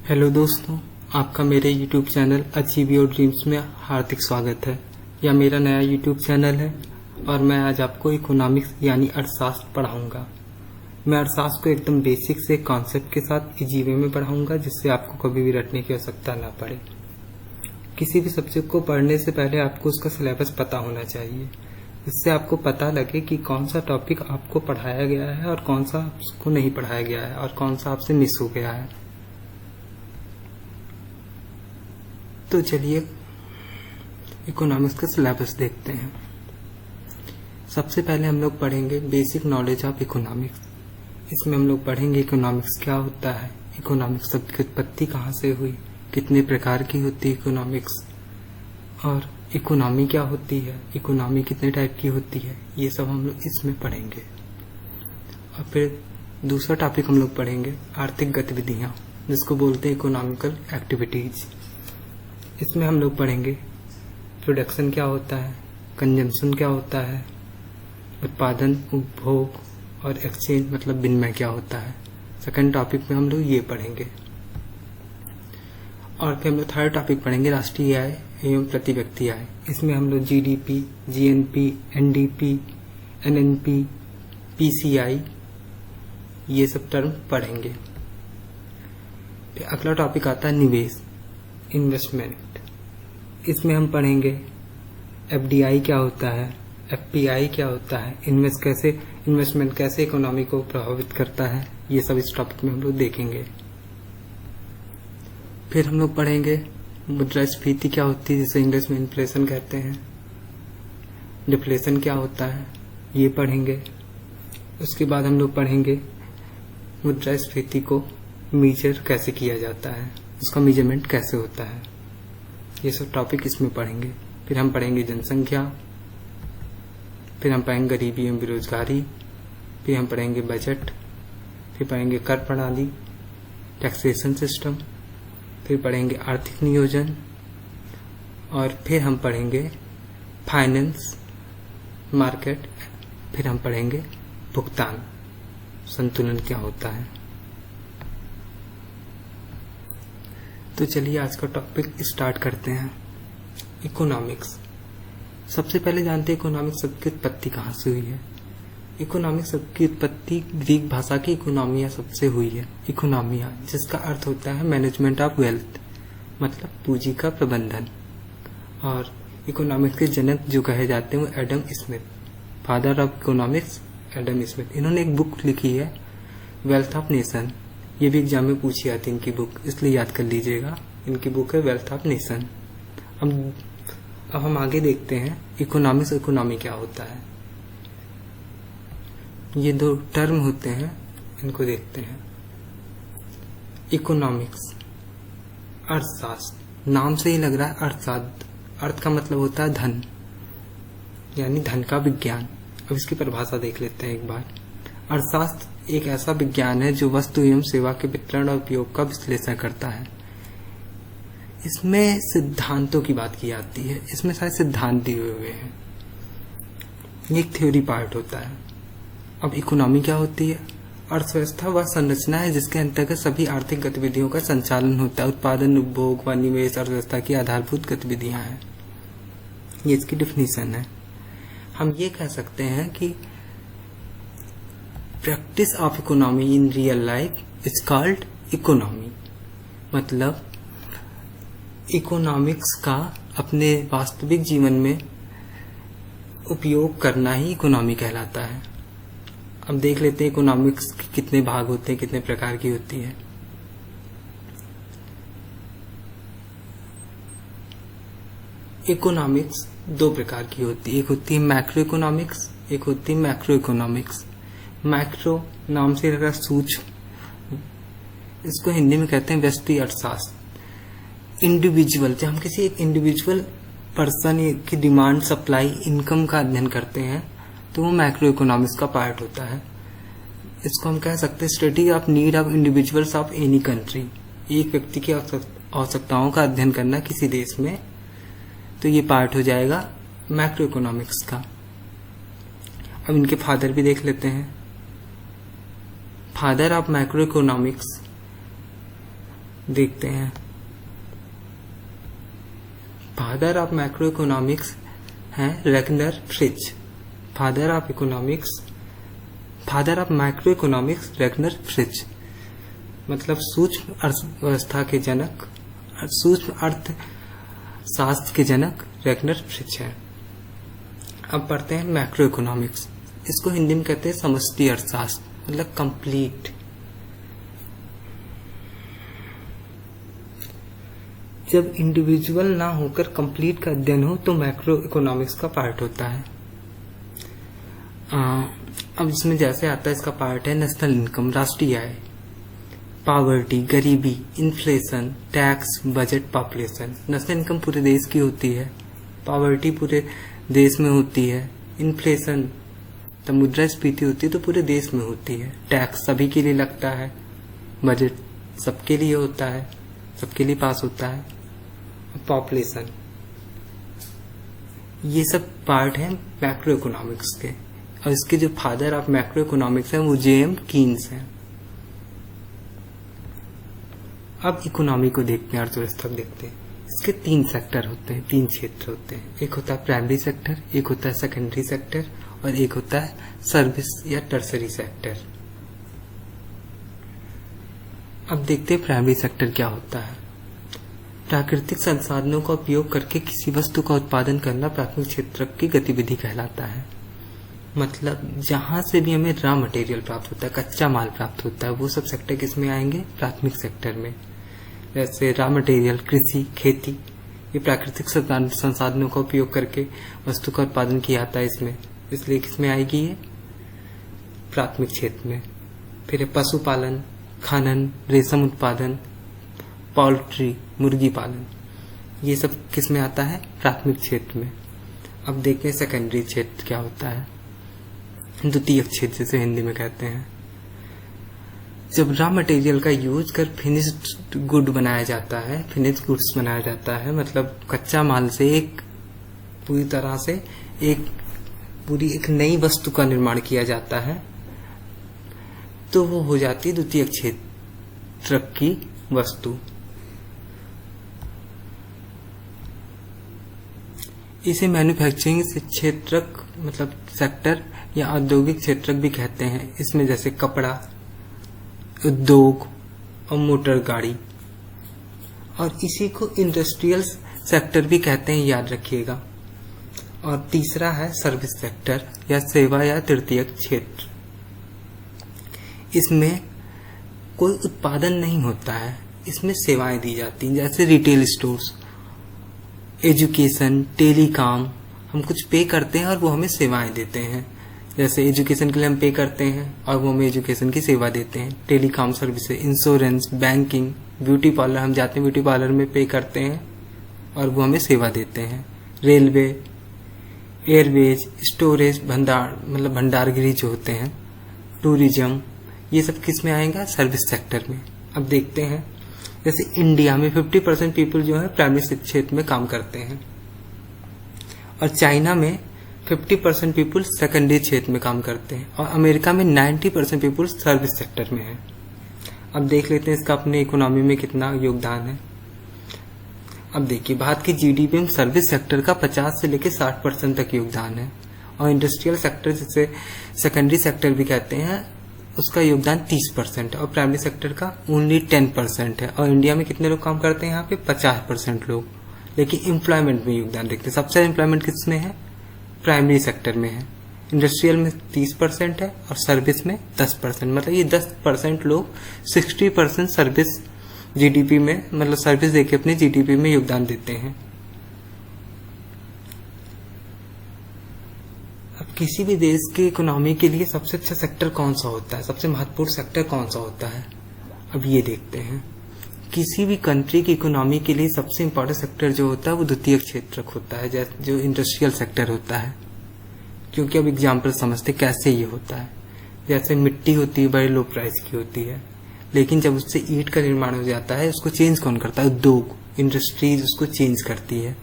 Hello दोस्तों, आपका मेरे YouTube channel achieve your dreams में हार्दिक स्वागत है। यह मेरा नया YouTube चैनल है और मैं आज आपको इकोनॉमिक्स यानी अर्थशास्त्र पढ़ाऊंगा। मैं अर्थशास्त्र को एकदम बेसिक से कॉन्सेप्ट के साथ इजी वे में पढ़ाऊंगा, जिससे आपको कभी भी रटने की आवश्यकता ना पड़े। किसी भी सब्जेक्ट को पढ़ने से पहले आपको उसका सिलेबस पता होना चाहिए, इससे आपको पता लगे कि कौन सा टॉपिक आपको पढ़ाया गया है और कौन सा आपको नहीं पढ़ाया गया है और कौन सा आपसे मिस हो गया है। तो चलिए इकोनॉमिक्स का सिलेबस देखते हैं। सबसे पहले हम लोग पढ़ेंगे बेसिक नॉलेज ऑफ इकोनॉमिक्स। इसमें हम लोग पढ़ेंगे इकोनॉमिक्स क्या होता है, इकोनॉमिक्स शब्द की उत्पत्ति कहाँ से हुई, कितने प्रकार की होती है इकोनॉमिक्स, और इकोनॉमी क्या होती है, इकोनॉमी कितने टाइप की होती है, ये सब हम लोग इसमें पढ़ेंगे। और फिर दूसरा टॉपिक हम लोग पढ़ेंगे आर्थिक गतिविधियाँ, जिसको बोलते हैं इकोनॉमिकल एक्टिविटीज। इसमें हम लोग पढ़ेंगे प्रोडक्शन क्या होता है, कंजम्पशन क्या होता है, उत्पादन, उपभोग और एक्सचेंज मतलब विनिमय क्या होता है। सेकंड टॉपिक में हम लोग ये पढ़ेंगे। और फिर हम लोग थर्ड टॉपिक पढ़ेंगे राष्ट्रीय आय एवं प्रति व्यक्ति आय। इसमें हम लोग GDP, GNP, NDP, NNP, PCI ये सब टर्म पढ़ेंगे। फिर अगला टॉपिक आता है निवेश, इन्वेस्टमेंट। इसमें हम पढ़ेंगे एफडीआई क्या होता है, एफपीआई क्या होता है, इन्वेस्टमेंट कैसे इकोनॉमी को प्रभावित करता है, ये सब इस टॉपिक में हम लोग देखेंगे। फिर हम लोग पढ़ेंगे मुद्रास्फीति क्या होती है, जिसे इंग्लिश में इन्फ्लेशन कहते हैं। डिफ्लेशन क्या होता है, ये पढ़ेंगे। उसके बाद हम लोग पढ़ेंगे मुद्रास्फीति को मेजर कैसे किया जाता है, उसका मेजरमेंट कैसे होता है, ये सब टॉपिक इसमें पढ़ेंगे। फिर हम पढ़ेंगे जनसंख्या, फिर हम पढ़ेंगे गरीबी एवं बेरोजगारी, फिर हम पढ़ेंगे बजट, फिर पढ़ेंगे कर प्रणाली, टैक्सेशन सिस्टम, फिर पढ़ेंगे आर्थिक नियोजन, और फिर हम पढ़ेंगे फाइनेंस, मार्केट, फिर हम पढ़ेंगे भुगतान संतुलन क्या होता है। तो चलिए आज का टॉपिक स्टार्ट करते हैं। इकोनॉमिक्स। सबसे पहले जानते हैं इकोनॉमिक्स शब्द की उत्पत्ति कहाँ से हुई है। इकोनॉमिक्स शब्द की उत्पत्ति ग्रीक भाषा की इकोनॉमिया शब्द से हुई है। इकोनॉमिया जिसका अर्थ होता है मैनेजमेंट ऑफ वेल्थ, मतलब पूंजी का प्रबंधन। और इकोनॉमिक्स के जनक जो कहे जाते हैं वो Adam Smith, father of economics Adam Smith. इन्होंने एक बुक लिखी है वेल्थ ऑफ नेशन। ये भी एग्जाम में पूछी आती है इनकी बुक, इसलिए याद कर लीजिएगा। इनकी बुक है वेल्थ ऑफ नेशन। अब हम आगे देखते हैं इकोनॉमिक्स, इकोनॉमी क्या होता है। ये दो टर्म होते हैं, इनको देखते हैं। इकोनॉमिक्स अर्थशास्त्र, नाम से ही लग रहा है अर्थशास्त्र। अर्थ का मतलब होता है धन, यानी धन का विज्ञान। अब इसकी परिभाषा देख लेते हैं एक बार। अर्थशास्त्र एक ऐसा विज्ञान है जो वस्तु एवं सेवा के वितरण और उपयोग का विश्लेषण करता है। इसमें सिद्धांतों की बात की जाती है, इसमें सारे सिद्धांत दिए हुए हैं। ये एक थ्योरी पार्ट होता है। अब इकोनॉमी क्या होती है। अर्थव्यवस्था वह संरचना है जिसके अंतर्गत सभी आर्थिक गतिविधियों का संचालन होता है। उत्पादन, उपभोग व निवेश अर्थव्यवस्था की आधारभूत गतिविधियां हैं। ये इसकी डिफिनीशन है। हम ये कह सकते हैं कि practice of economy in real life is called economy. मतलब इकोनॉमिक्स का अपने वास्तविक जीवन में उपयोग करना ही इकोनॉमी कहलाता है। अब देख लेते हैं इकोनॉमिक्स के कितने भाग होते हैं, कितने प्रकार की होती है। इकोनॉमिक्स दो प्रकार की होती है, एक होती है मैक्रो इकोनॉमिक्स, एक होती है मैक्रो इकोनॉमिक्स। मैक्रो नाम से लग रहा सूक्ष्म, इसको हिंदी में कहते हैं व्यष्टि अर्थशास्त्र। इंडिविजुअल, जब हम किसी एक इंडिविजुअल पर्सन की डिमांड, सप्लाई, इनकम का अध्ययन करते हैं तो वो मैक्रो इकोनॉमिक्स का पार्ट होता है। इसको हम कह सकते हैं study of need of individuals of any country. एक व्यक्ति की आवश्यकताओं का अध्ययन करना किसी देश में, तो ये पार्ट हो जाएगा मैक्रो इकोनॉमिक्स का। अब इनके फादर भी देख लेते हैं। फादर ऑफ मैक्रो इकोनॉमिक्स देखते हैं। फादर ऑफ मैक्रो इकोनॉमिक्स हैं Ragnar Fritz. Father of macro economics Ragnar Fritz, मतलब सूक्ष्म अर्थव्यवस्था के जनक, सूक्ष्म अर्थशास्त्र के जनक रैगनर फ्रिच है। अब पढ़ते हैं मैक्रो इकोनॉमिक्स। इसको हिंदी में कहते हैं समष्टि अर्थशास्त्र, मतलब कंप्लीट। जब इंडिविजुअल ना होकर कंप्लीट का अध्ययन हो तो मैक्रो इकोनॉमिक्स का पार्ट होता है। अब इसमें जैसे आता है, इसका पार्ट है नेशनल इनकम, राष्ट्रीय आय, पॉवर्टी, गरीबी, inflation, tax, budget, population. National income पूरे देश की होती है, पॉवर्टी पूरे देश में होती है, इन्फ्लेशन तो मुद्रास्फीति होती है तो पूरे देश में होती है, टैक्स सभी के लिए लगता है, बजट सबके लिए होता है, सबके लिए पास होता है, पॉपुलेशन। ये सब पार्ट है मैक्रो इकोनॉमिक्स के। और इसके जो फादर ऑफ मैक्रो इकोनॉमिक्स है वो जेएम कीन्स हैं। अब इकोनॉमी को देखते हैं, अर्थव्यवस्था को देखते हैं। इसके 3 सेक्टर होते हैं, 3 क्षेत्र होते हैं। एक होता है प्राइमरी सेक्टर, एक होता है सेकेंडरी सेक्टर और एक होता है सर्विस या टर्सरी सेक्टर। अब देखते हैं प्राइमरी सेक्टर क्या होता है। प्राकृतिक संसाधनों का उपयोग करके किसी वस्तु का उत्पादन करना प्राथमिक क्षेत्र की गतिविधि कहलाता है। मतलब जहां से भी हमें रॉ मटेरियल प्राप्त होता है, कच्चा माल प्राप्त होता है, वो सब सेक्टर किसमें आएंगे? प्राथमिक सेक्टर में। जैसे रॉ मटेरियल, कृषि, खेती, ये प्राकृतिक संसाधनों का उपयोग करके वस्तु का उत्पादन किया जाता है इसमें, इसलिए किसमें आएगी ये? प्राथमिक क्षेत्र में। फिर पशुपालन, खनन, रेशम उत्पादन, पोल्ट्री, मुर्गी पालन, ये सब किस में आता है? प्राथमिक क्षेत्र में। अब देखते हैं सेकेंडरी क्षेत्र क्या होता है, द्वितीयक क्षेत्र जिसे हिंदी में कहते हैं। जब रॉ मटेरियल का यूज कर फिनिश्ड गुड बनाया जाता है, फिनिश्ड गुड्स बनाया जाता है, मतलब कच्चा माल से एक पूरी तरह से एक नई वस्तु का निर्माण किया जाता है, तो वो हो जाती है द्वितीयक क्षेत्र की वस्तु। इसे मैन्युफैक्चरिंग क्षेत्रक मतलब सेक्टर या औद्योगिक क्षेत्रक भी कहते हैं। इसमें जैसे कपड़ा उद्योग और मोटर गाड़ी, और इसी को इंडस्ट्रियल सेक्टर भी कहते हैं, याद रखिएगा। और तीसरा है सर्विस सेक्टर या सेवा या तृतीयक क्षेत्र। इसमें कोई उत्पादन नहीं होता है, इसमें सेवाएं दी जाती हैं, जैसे रिटेल स्टोर्स, एजुकेशन, टेलीकॉम। हम कुछ पे करते हैं और वो हमें सेवाएं देते हैं। जैसे एजुकेशन के लिए हम पे करते हैं और वो हमें एजुकेशन की सेवा देते हैं। Telecom service, insurance, banking, beauty parlour, हम जाते हैं ब्यूटी पार्लर में पे करते हैं और वो हमें सेवा देते हैं। रेलवे, एयरवेज, स्टोरेज, भंडारगृह जो होते हैं, टूरिज्म, ये सब किस में आएगा? सर्विस सेक्टर में। अब देखते हैं, जैसे इंडिया में 50% पीपल जो है प्राइमरी क्षेत्र में काम करते हैं और चाइना में 50% पीपल सेकेंडरी क्षेत्र में काम करते हैं और अमेरिका में 90% पीपल सर्विस सेक्टर में है। अब देख लेते हैं इसका अपने इकोनॉमी में कितना योगदान है। अब देखिए, भारत की जीडीपी में सर्विस सेक्टर का 50 से लेकर 60% तक योगदान है और इंडस्ट्रियल सेक्टर जिसे सेकेंडरी सेक्टर भी कहते हैं उसका योगदान 30% और प्राइमरी सेक्टर का ओनली 10% है। और इंडिया में कितने लोग काम करते हैं? यहाँ पे 50% लोग। लेकिन एम्प्लॉयमेंट में योगदान देखते हैं, सबसे एम्प्लॉयमेंट किसमें है? प्राइमरी सेक्टर में है। इंडस्ट्रियल में 30% है और सर्विस में 10%। मतलब ये 10% लोग 60% सर्विस जीडीपी में, मतलब सर्विस देके अपने जीडीपी में योगदान देते हैं। किसी भी देश की इकोनॉमी के लिए सबसे अच्छा सेक्टर कौन सा होता है, सबसे महत्वपूर्ण सेक्टर कौन सा होता है? अब ये देखते हैं। किसी भी कंट्री की इकोनॉमी के लिए सबसे इम्पोर्टेंट सेक्टर जो होता है वो द्वितीयक क्षेत्रक होता है, जो इंडस्ट्रियल सेक्टर होता है। क्योंकि अब एग्जाम्पल समझते कैसे ये होता है। जैसे मिट्टी होती है, बड़े लो प्राइस की होती है, लेकिन जब उससे ईंट का निर्माण हो जाता है उसको चेंज कौन करता है? उद्योग, इंडस्ट्रीज उसको चेंज करती है।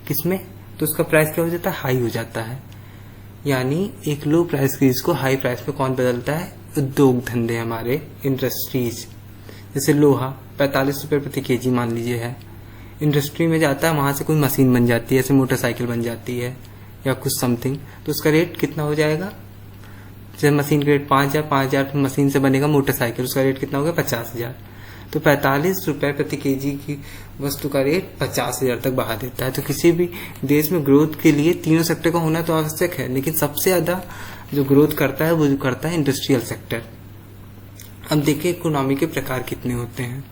किसमें? तो उसका प्राइस क्या हो जाता है? हाई हो जाता है। यानी एक लो प्राइस की चीज को हाई प्राइस पे कौन बदलता है? उद्योग धंधे, हमारे इंडस्ट्रीज। जैसे लोहा, ₹45 प्रति केजी मान लीजिए है। इंडस्ट्री में जाता है, वहां से कोई मशीन बन जाती है, जैसे मोटरसाइकिल बन जाती है या कुछ समथिंग, तो उसका रेट कितना हो जाएगा? जैसे मशीन का रेट 5,000 मशीन से बनेगा मोटरसाइकिल, उसका रेट कितना हो गया? 50,000। तो ₹45 प्रति केजी की वस्तु का रेट 50,000 तक बढ़ा देता है। तो किसी भी देश में ग्रोथ के लिए तीनों सेक्टर का होना तो आवश्यक है, लेकिन सबसे ज्यादा जो ग्रोथ करता है वो जो करता है इंडस्ट्रियल सेक्टर। अब देखिए इकोनॉमी के प्रकार कितने होते हैं,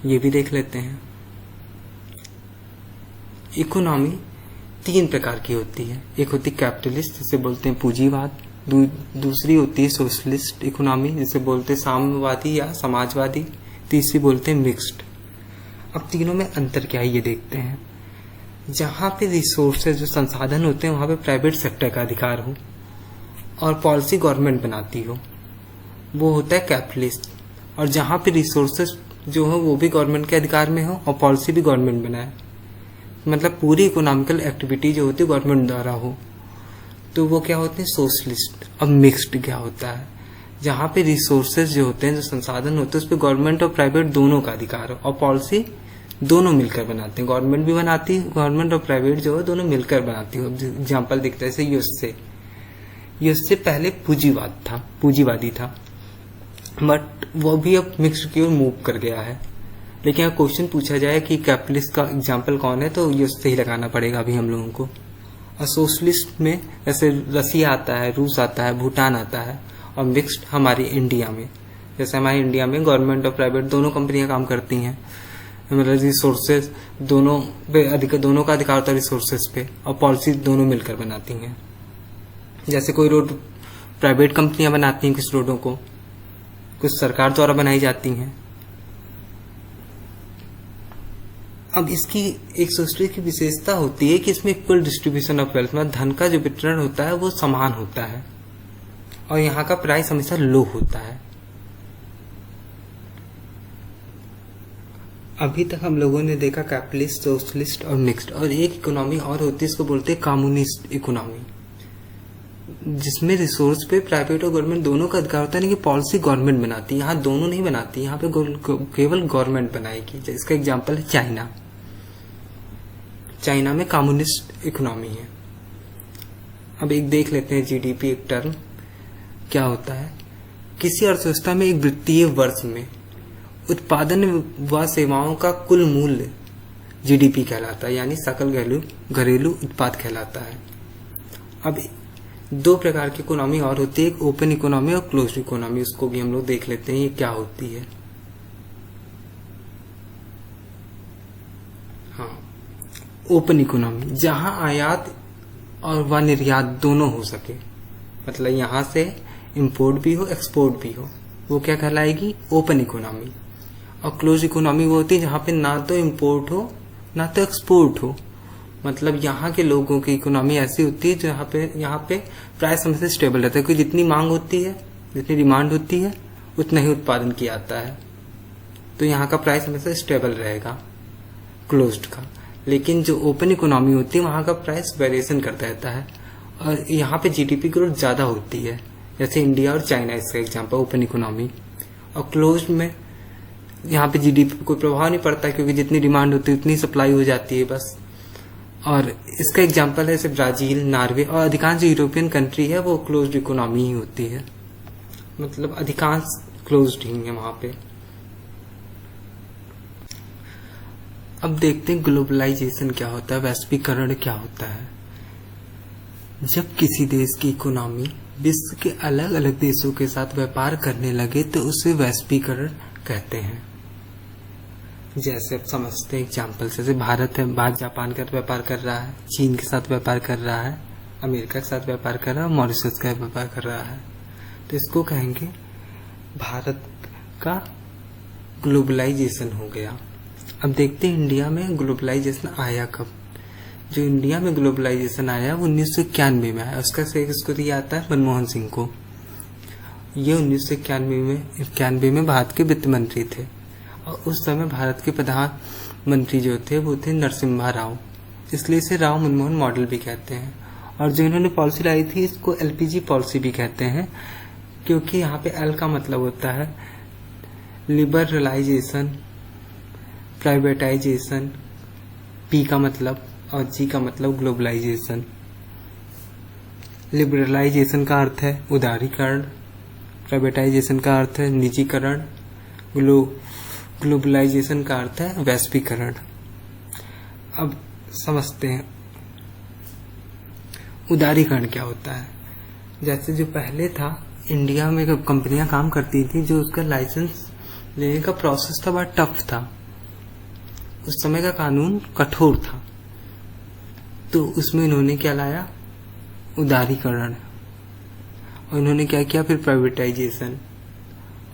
ये भी देख लेते हैं। इकोनॉमी 3 प्रकार की होती है। एक होती है कैपिटलिस्ट, जिसे बोलते हैं पूंजीवाद। दूसरी होती है सोशलिस्ट इकोनॉमी, जिसे बोलते हैं साम्यवादी या समाजवादी। तीसरी बोलते हैं मिक्स्ड। अब तीनों में अंतर क्या है ये देखते हैं। जहां पे रिसोर्सेज जो संसाधन होते हैं वहां पे प्राइवेट सेक्टर का अधिकार हो और पॉलिसी गवर्नमेंट बनाती हो, वो होता है कैपिटलिस्ट। और जहां पे रिसोर्सेज जो हो वो भी गवर्नमेंट के अधिकार में हो और पॉलिसी भी गवर्नमेंट बनाए, मतलब पूरी इकोनॉमिकल एक्टिविटी जो होती है गवर्नमेंट द्वारा हो, तो वो क्या होते हैं? सोशलिस्ट। अब मिक्स्ड क्या होता है? जहां पे रिसोर्सेज जो होते हैं, जो संसाधन होते हैं, उस पर गवर्नमेंट और प्राइवेट दोनों का अधिकार हो और पॉलिसी दोनों मिलकर बनाते हैं। गवर्नमेंट भी बनाती है, गवर्नमेंट और प्राइवेट जो है दोनों मिलकर बनाती है। एग्जाम्पल दिखता है जैसे यूएसए पहले पूंजीवादी था, बट वो भी अब मिक्स्ड की ओर मूव कर गया है। लेकिन अगर क्वेश्चन पूछा जाए कि कैपिटलिस्ट का एग्जाम्पल कौन है, तो यूएसए ही लगाना पड़ेगा अभी हम लोगों को। और सोशलिस्ट में जैसे रसिया आता है, रूस आता है, भूटान आता है। और मिक्स्ड हमारी इंडिया में, जैसे हमारे इंडिया में गवर्नमेंट और प्राइवेट दोनों कंपनियां काम करती हैं, मतलब रिसोर्सेज दोनों का अधिकार होता है रिसोर्सेज पे, और पॉलिसी दोनों मिलकर बनाती हैं। जैसे कोई रोड प्राइवेट कंपनियां बनाती हैं, कुछ रोडों को कुछ सरकार द्वारा बनाई जाती हैं। अब इसकी एक सोसाइटी की विशेषता होती है कि इसमें इक्वल डिस्ट्रीब्यूशन ऑफ वेल्थ, मतलब धन का जो वितरण होता है वो समान होता है और यहाँ का प्राइस हमेशा लो होता है। अभी तक हम लोगों ने देखा कैपिटलिस्ट, सोशलिस्ट और मिक्स्ड। और एक इकोनॉमी और होती है, इसको बोलते हैं कम्युनिस्ट इकोनॉमी, जिसमें रिसोर्स पे प्राइवेट और गवर्नमेंट दोनों का अधिकार होता है, लेकिन पॉलिसी गवर्नमेंट बनाती है। यहाँ दोनों नहीं बनाती, यहाँ पे केवल गवर्नमेंट बनाएगी। इसका एग्जाम्पल है चाइना में कम्युनिस्ट इकोनॉमी है। अब एक देख लेते हैं जीडीपी एक टर्म क्या होता है। किसी अर्थव्यवस्था में एक वित्तीय वर्ष में उत्पादन व सेवाओं का कुल मूल्य जीडीपी कहलाता है, यानी सकल घरेलू उत्पाद कहलाता है। अब 2 प्रकार की इकोनॉमी और होती है, एक ओपन इकोनॉमी और क्लोज्ड इकोनॉमी। उसको भी हम लोग देख लेते हैं ये क्या होती है। हाँ, ओपन इकोनॉमी जहां आयात और व निर्यात दोनों हो सके, मतलब यहां से इंपोर्ट भी हो एक्सपोर्ट भी हो, वो क्या कहलाएगी? Open economy. और क्लोज इकोनॉमी वो होती है जहां पे ना तो इंपोर्ट हो ना तो एक्सपोर्ट हो, मतलब यहाँ के लोगों की इकोनॉमी ऐसी होती है यहाँ पे प्राइस हमेशा स्टेबल रहता है, क्योंकि जितनी मांग होती है, जितनी डिमांड होती है, उतना ही उत्पादन किया जाता है। तो यहाँ का प्राइस हमेशा स्टेबल रहेगा क्लोज्ड का। लेकिन जो ओपन इकोनॉमी होती है वहां का प्राइस वेरिएशन करता रहता है और यहाँ पे जीडीपी ग्रोथ ज्यादा होती है, जैसे इंडिया और चाइना इसका एग्जाम्पल ओपन इकोनॉमी। और क्लोज्ड में यहाँ पे जीडीपी पे कोई प्रभाव नहीं पड़ता, क्योंकि जितनी डिमांड होती है उतनी सप्लाई हो जाती है बस। और इसका एग्जाम्पल है जैसे ब्राजील, नॉर्वे और अधिकांश यूरोपियन कंट्री है वो क्लोज्ड इकोनॉमी ही होती है, मतलब अधिकांश क्लोज्ड ही है वहां पे। अब देखते हैं ग्लोबलाइजेशन क्या होता है, वैश्वीकरण क्या होता है। जब किसी देश की इकोनॉमी विश्व के अलग अलग देशों के साथ व्यापार करने लगे तो उसे वैश्वीकरण कहते हैं। जैसे आप समझते हैं एग्जाम्पल, जैसे भारत है, भारत जापान का व्यापार कर रहा है, चीन के साथ व्यापार कर रहा है, अमेरिका के साथ व्यापार कर रहा है, मॉरिशस का व्यापार कर रहा है, तो इसको कहेंगे भारत का ग्लोबलाइजेशन हो गया। अब देखते हैं इंडिया में ग्लोबलाइजेशन आया कब। जो इंडिया में ग्लोबलाइजेशन आया वो 1991 में आया। उसका श्रेय किसको दिया जाता है? मनमोहन सिंह को। ये 1991 में भारत के वित्त मंत्री थे और उस समय भारत के प्रधानमंत्री जो थे वो थे नरसिम्हा राव, इसलिए इसे राव मनमोहन मॉडल भी कहते हैं। और जो इन्होंने पॉलिसी लाई थी इसको एलपीजी पॉलिसी भी कहते हैं, क्योंकि यहाँ पे एल का मतलब होता है लिबरलाइजेशन, प्राइवेटाइजेशन, पी का मतलब और जी का मतलब ग्लोबलाइजेशन। लिबरलाइजेशन का अर्थ है उदारीकरण, प्राइवेटाइजेशन का अर्थ है निजीकरण, ग्लोबलाइजेशन का अर्थ है वैश्वीकरण। अब समझते हैं उदारीकरण क्या होता है। जैसे जो पहले था, इंडिया में कंपनियां काम करती थी, जो उसका लाइसेंस लेने का प्रोसेस था बड़ा टफ था। उस समय का कानून कठोर था, तो उसमें इन्होंने क्या लाया, उदारीकरण। और इन्होंने क्या किया, फिर प्राइवेटाइजेशन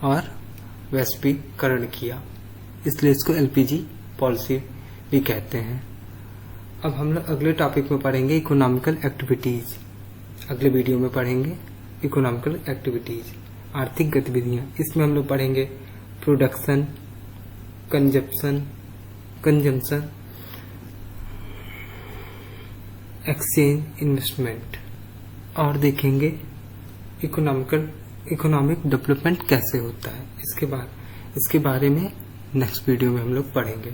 और वैश्वीकरण किया, इसलिए इसको एलपीजी पॉलिसी भी कहते हैं। अब हम लोग अगले टॉपिक में पढ़ेंगे इकोनॉमिकल एक्टिविटीज। अगले वीडियो में पढ़ेंगे इकोनॉमिकल एक्टिविटीज, आर्थिक गतिविधियां। इसमें हम लोग पढ़ेंगे प्रोडक्शन, कंजम्पशन, एक्सचेंज, इन्वेस्टमेंट, और देखेंगे इकोनॉमिक डेवलपमेंट कैसे होता है। इसके बारे में नेक्स्ट वीडियो में हम लोग पढ़ेंगे।